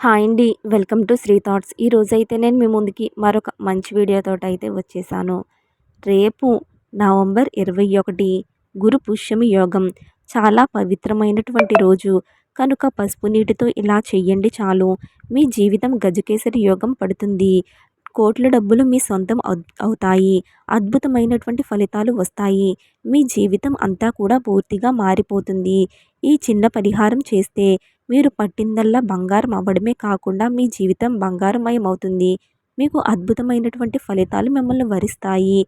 Hi అండి. Welcome to Sri Thoughts. ఈరోజైతే నేను మీ ముందుకి మరొక మంచి వీడియోతోటైతే వచ్చేసాను. రేపు నవంబర్ 21 గురు పుష్యమి యోగం. చాలా పవిత్రమైనటువంటి రోజు. కనుక పసుపు నీటితో ఇలా చెయ్యండి చాలు. మీ జీవితం గజకేసరి యోగం పడుతుంది. కోట్ల డబ్బులు మీ సొంతం అవుతాయి. అద్భుతమైనటువంటి ఫలితాలు వస్తాయి. మీ జీవితం అంతా కూడా పూర్తిగా మారిపోతుంది. ఈ చిన్న పరిహారం చేస్తే మీరు పట్టిందల్లా బంగారం అవ్వడమే కాకుండా మీ జీవితం బంగారమయమవుతుంది. మీకు అద్భుతమైనటువంటి ఫలితాలు మిమ్మల్ని వరిస్తాయి.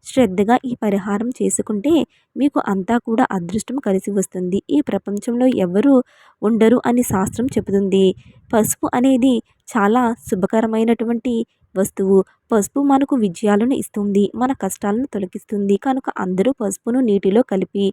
శ్రద్ధగా ఈ పరిహారం చేసుకుంటే మీకు అంతా కూడా అదృష్టం కలిసి వస్తుంది. ఈ ప్రపంచంలో ఎవరు ఉండరు అని శాస్త్రం చెబుతుంది. పసుపు అనేది చాలా శుభకరమైనటువంటి వస్తువు. పసుపు మనకు విజయాలను ఇస్తుంది. మన కష్టాలను తొలగిస్తుంది. కనుక అందరూ పసుపును నీటిలో కలిపి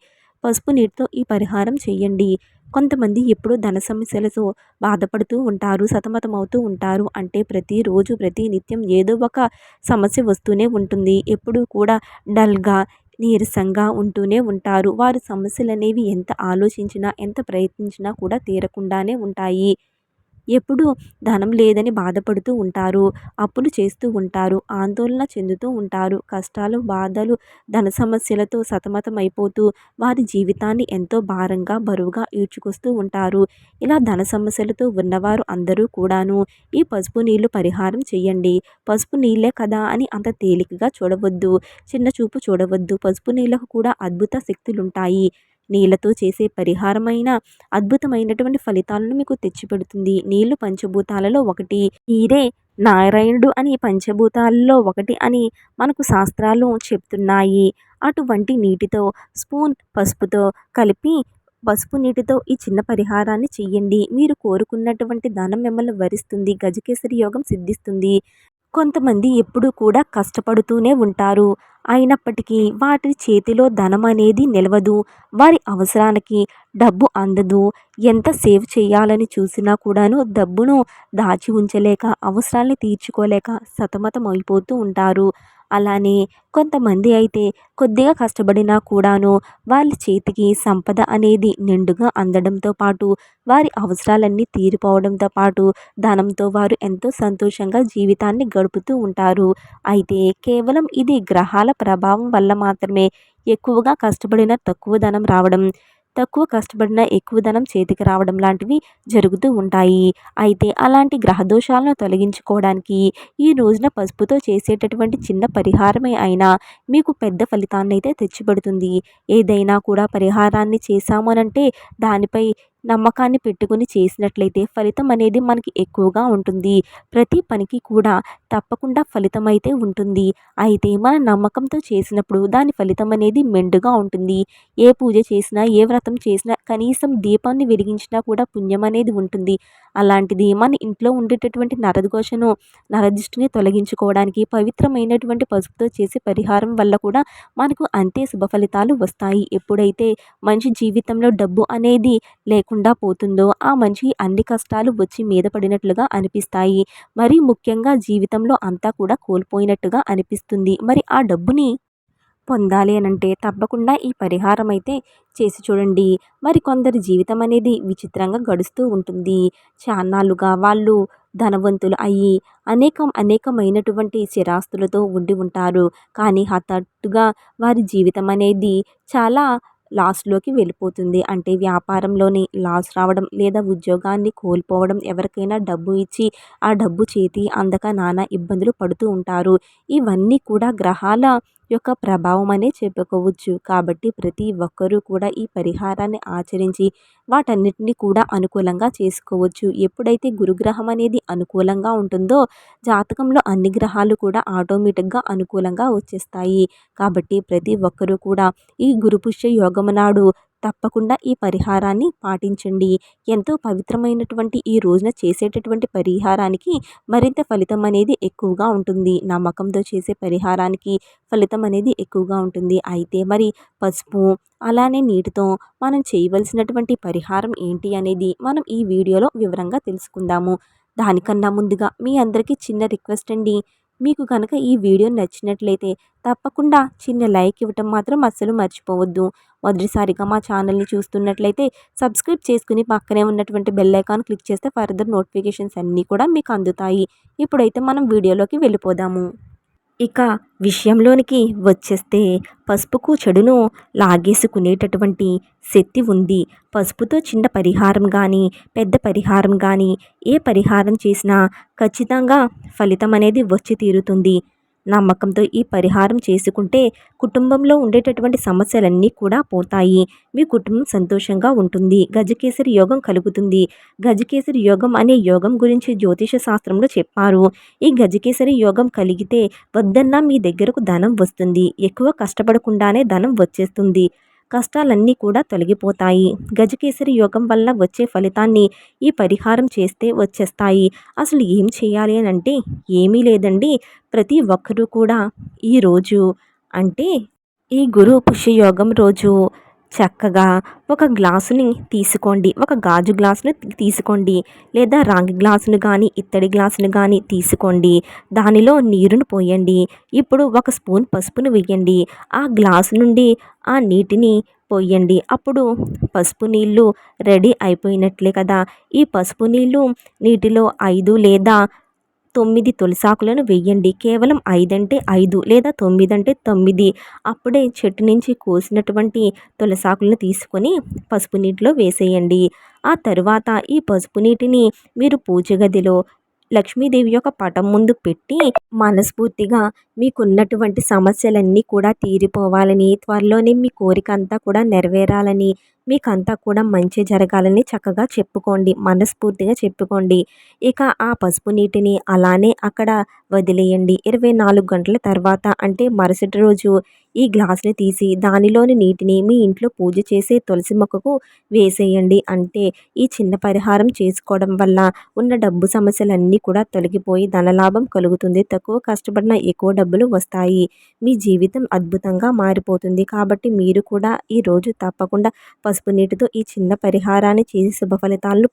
పసుపు నీటితో ఈ పరిహారం చేయండి. కొంతమంది ఎప్పుడూ ధన సమస్యలతో బాధపడుతూ ఉంటారు, సతమతమవుతూ ఉంటారు. అంటే ప్రతిరోజు ప్రతి నిత్యం ఏదో ఒక సమస్య వస్తూనే ఉంటుంది. ఎప్పుడూ కూడా డల్గా నీరసంగా ఉంటూనే ఉంటారు. వారి సమస్యలనేవి ఎంత ఆలోచించినా ఎంత ప్రయత్నించినా కూడా తీరకుండానే ఉంటాయి. ఎప్పుడూ ధనం లేదని బాధపడుతూ ఉంటారు. అప్పులు చేస్తూ ఉంటారు. ఆందోళన చెందుతూ ఉంటారు. కష్టాలు, బాధలు, ధన సమస్యలతో సతమతమైపోతూ వారి జీవితాన్ని ఎంతో భారంగా, బరువుగా ఈడ్చుకొస్తూ ఉంటారు. ఇలా ధన సమస్యలతో ఉన్నవారు అందరూ కూడాను ఈ పసుపు నీళ్లు పరిహారం చేయండి. పసుపు నీళ్ళే కదా అని అంత తేలికగా చూడవద్దు. చిన్న చూపు చూడవద్దు. పసుపు నీళ్ళకు కూడా అద్భుత శక్తులుంటాయి. నీళ్లతో చేసే పరిహారమైన అద్భుతమైనటువంటి ఫలితాలను మీకు తెచ్చిపెడుతుంది. నీళ్లు పంచభూతాలలో ఒకటి. నీరే నారాయణుడు అని పంచభూతాలలో ఒకటి అని మనకు శాస్త్రాలు చెప్తున్నాయి. అటువంటి నీటితో స్పూన్ పసుపుతో కలిపి పసుపు నీటితో ఈ చిన్న పరిహారాన్ని చెయ్యండి. మీరు కోరుకున్నటువంటి ధనం మిమ్మల్ని వరిస్తుంది. గజకేసరి యోగం సిద్ధిస్తుంది. కొంతమంది ఎప్పుడూ కూడా కష్టపడుతూనే ఉంటారు. అయినప్పటికీ వాటి చేతిలో ధనం అనేది నిలవదు. వారి అవసరానికి డబ్బు అందదు. ఎంత సేవ్ చేయాలని చూసినా కూడాను డబ్బును దాచి ఉంచలేక, అవసరాల్ని తీర్చుకోలేక సతమతమైపోతూ ఉంటారు. అలానే కొంతమంది అయితే కొద్దిగా కష్టపడినా కూడాను వాళ్ళ చేతికి సంపద అనేది నిండుగా అందడంతో పాటు వారి అవసరాలన్నీ తీరిపోవడంతో పాటు ధనంతో వారు ఎంతో సంతోషంగా జీవితాన్ని గడుపుతూ ఉంటారు. అయితే కేవలం ఇది గ్రహాల ప్రభావం వల్ల మాత్రమే ఎక్కువగా కష్టపడిన తక్కువ ధనం రావడం, తక్కువ కష్టపడిన ఎక్కువ ధనం చేతికి రావడం లాంటివి జరుగుతూ ఉంటాయి. అయితే అలాంటి గ్రహదోషాలను తొలగించుకోవడానికి ఈ రోజున పసుపుతో చేసేటటువంటి చిన్న పరిహారమే అయినా మీకు పెద్ద ఫలితాన్ని అయితే తెచ్చిపెడుతుంది. ఏదైనా కూడా పరిహారాన్ని చేశామనంటే దానిపై నమ్మకాన్ని పెట్టుకుని చేసినట్లయితే ఫలితం అనేది మనకి ఎక్కువగా ఉంటుంది. ప్రతి పనికి కూడా తప్పకుండా ఫలితం అయితే ఉంటుంది. అయితే మన నమ్మకంతో చేసినప్పుడు దాని ఫలితం అనేది మెండుగా ఉంటుంది. ఏ పూజ చేసినా, ఏ వ్రతం చేసినా, కనీసం దీపాన్ని వెలిగించినా కూడా పుణ్యం అనేది ఉంటుంది. అలాంటిది మన ఇంట్లో ఉండేటటువంటి నరదోషను, నరదిష్టిని తొలగించుకోవడానికి పవిత్రమైనటువంటి పసుపుతో చేసే పరిహారం వల్ల కూడా మనకు అంతే శుభ ఫలితాలు వస్తాయి. ఎప్పుడైతే మంచి జీవితంలో డబ్బు అనేది లేకుండా పోతుందో ఆ మనిషి అన్ని కష్టాలు వచ్చి మీద పడినట్లుగా అనిపిస్తాయి. మరి ముఖ్యంగా జీవితంలో అంతా కూడా కోల్పోయినట్టుగా అనిపిస్తుంది. మరి ఆ డబ్బుని పొందాలి అనంటే తప్పకుండా ఈ పరిహారం అయితే చేసి చూడండి. మరి కొందరి జీవితం అనేది విచిత్రంగా గడుస్తూ ఉంటుంది. చాన్నాళ్ళుగా వాళ్ళు ధనవంతులు అయ్యి అనేకమైనటువంటి స్థిరాస్తులతో ఉండి ఉంటారు. కానీ హఠాత్తుగా వారి జీవితం అనేది చాలా లాస్‌లోకి వెళ్ళిపోతుంది. అంటే వ్యాపారంలోని లాస్ రావడం, లేదా ఉద్యోగాన్ని కోల్పోవడం, ఎవరికైనా డబ్బు ఇచ్చి ఆ డబ్బు చేతి అందక నానా ఇబ్బందులు పడుతూ ఉంటారు. ఇవన్నీ కూడా గ్రహాల యొక్క ప్రభావం అనే చెప్పుకోవచ్చు. కాబట్టి ప్రతి ఒక్కరూ కూడా ఈ పరిహారాన్ని ఆచరించి వాటన్నిటిని కూడా అనుకూలంగా చేసుకోవచ్చు. ఎప్పుడైతే గురుగ్రహం అనేది అనుకూలంగా ఉంటుందో జాతకంలో అన్ని గ్రహాలు కూడా ఆటోమేటిక్‌గా అనుకూలంగా వచ్చేస్తాయి. కాబట్టి ప్రతి ఒక్కరూ కూడా ఈ గురుపుష్య యోగము నాడు తప్పకుండా ఈ పరిహారాన్ని పాటించండి. ఎంతో పవిత్రమైనటువంటి ఈ రోజున చేసేటటువంటి పరిహారానికి మరింత ఫలితం అనేది ఎక్కువగా ఉంటుంది. నమ్మకంతో చేసే పరిహారానికి ఫలితం అనేది ఎక్కువగా ఉంటుంది. అయితే మరి పసుపు అలానే నీటితో మనం చేయవలసినటువంటి పరిహారం ఏంటి అనేది మనం ఈ వీడియోలో వివరంగా తెలుసుకుందాము. దానికన్నా ముందుగా మీ అందరికీ చిన్న రిక్వెస్ట్ అండి. మీకు కనుక ఈ వీడియో నచ్చినట్లయితే తప్పకుండా చిన్న లైక్ ఇవ్వటం మాత్రం అస్సలు మర్చిపోవద్దు. మొదటిసారిగా మా ఛానల్ని చూస్తున్నట్లయితే సబ్స్క్రైబ్ చేసుకుని పక్కనే ఉన్నటువంటి బెల్ ఐకాన్ క్లిక్ చేస్తే ఫర్దర్ నోటిఫికేషన్స్ అన్నీ కూడా మీకు అందుతాయి. ఇప్పుడైతే మనం వీడియోలోకి వెళ్ళిపోదాము. ఇక విషయంలోనికి వచ్చేస్తే పసుపుకు చెడును లాగేసుకునేటటువంటి శక్తి ఉంది. పసుపుతో చిన్న పరిహారం కానీ పెద్ద పరిహారం కానీ ఏ పరిహారం చేసినా ఖచ్చితంగా ఫలితం అనేది వచ్చి తీరుతుంది. నమ్మకంతో ఈ పరిహారం చేసుకుంటే కుటుంబంలో ఉండేటటువంటి సమస్యలన్నీ కూడా పోతాయి. మీ కుటుంబం సంతోషంగా ఉంటుంది. గజకేసరి యోగం కలుగుతుంది. గజకేసరి యోగం అనే యోగం గురించి జ్యోతిష శాస్త్రంలో చెప్పారు. ఈ గజకేసరి యోగం కలిగితే వద్దన్నా మీ దగ్గరకు ధనం వస్తుంది. ఎక్కువ కష్టపడకుండానే ధనం వచ్చేస్తుంది. కష్టాలన్నీ కూడా తొలగిపోతాయి. గజకేసరి యోగం వల్ల వచ్చే ఫలితాన్ని ఈ పరిహారం చేస్తే వచ్చేస్తాయి. అసలు ఏం చేయాలి అని అంటే ఏమీ లేదండి. ప్రతి ఒక్కరూ కూడా ఈరోజు అంటే ఈ గురు పుష్యయోగం రోజు చక్కగా ఒక గ్లాసుని తీసుకోండి. ఒక గాజు గ్లాసును తీసుకోండి. లేదా రాగి గ్లాసును కానీ ఇత్తడి గ్లాసును కానీ తీసుకోండి. దానిలో నీరును పోయండి. ఇప్పుడు ఒక స్పూన్ పసుపును వేయండి. ఆ గ్లాసు నుండి ఆ నీటిని పోయండి. అప్పుడు పసుపు నీళ్ళు రెడీ అయిపోయినట్లే కదా. ఈ పసుపు నీళ్ళు నీటిలో 5 లేదా 9 తులసాకులను వెయ్యండి. కేవలం 5 అంటే 5 లేదా 9 అంటే 9. అప్పుడే చెట్టు నుంచి కోసినటువంటి తులసాకులను తీసుకొని పసుపు నీటిలో వేసేయండి. ఆ తరువాత ఈ పసుపు నీటిని మీరు పూజ గదిలో లక్ష్మీదేవి యొక్క పటం ముందు పెట్టి మనస్ఫూర్తిగా మీకున్నటువంటి సమస్యలన్నీ కూడా తీరిపోవాలని, త్వరలోనే మీ కోరిక అంతా కూడా నెరవేరాలని, మీకంతా కూడా మంచి జరగాలని చక్కగా చెప్పుకోండి. మనస్ఫూర్తిగా చెప్పుకోండి. ఇక ఆ పసుపు నీటిని అలానే అక్కడ వదిలేయండి. 24 గంటల తర్వాత అంటే మరుసటి రోజు ఈ గ్లాసుని తీసి దానిలోని నీటిని మీ ఇంట్లో పూజ చేసే తులసి మొక్కకు వేసేయండి. అంటే ఈ చిన్న పరిహారం చేసుకోవడం వల్ల ఉన్న డబ్బు సమస్యలన్నీ కూడా తొలగిపోయి ధనలాభం కలుగుతుంది. తక్కువ కష్టపడిన ఎక్కువ డబ్బులు వస్తాయి. మీ జీవితం అద్భుతంగా మారిపోతుంది. కాబట్టి మీరు కూడా ఈరోజు తప్పకుండా పసుపు నీటితో ఈ చిన్న పరిహారాన్ని చేసి శుభ ఫలితాలను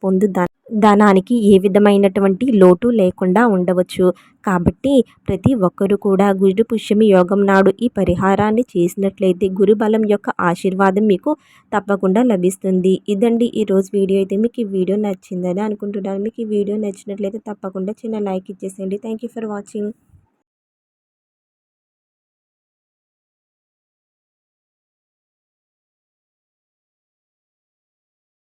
ధనానికి ఏ విధమైనటువంటి లోటు లేకుండా ఉండవచ్చు. కాబట్టి ప్రతి ఒక్కరూ కూడా గురు పుష్యమి యోగం నాడు ఈ పరిహారాన్ని చేసినట్లయితే గురు బలం యొక్క ఆశీర్వాదం మీకు తప్పకుండా లభిస్తుంది. ఇదండి ఈరోజు వీడియో. అయితే మీకు ఈ వీడియో నచ్చిందని అనుకుంటున్నాను. మీకు ఈ వీడియో నచ్చినట్లయితే తప్పకుండా చిన్న లైక్ ఇచ్చేసేయండి. Thank you for watching.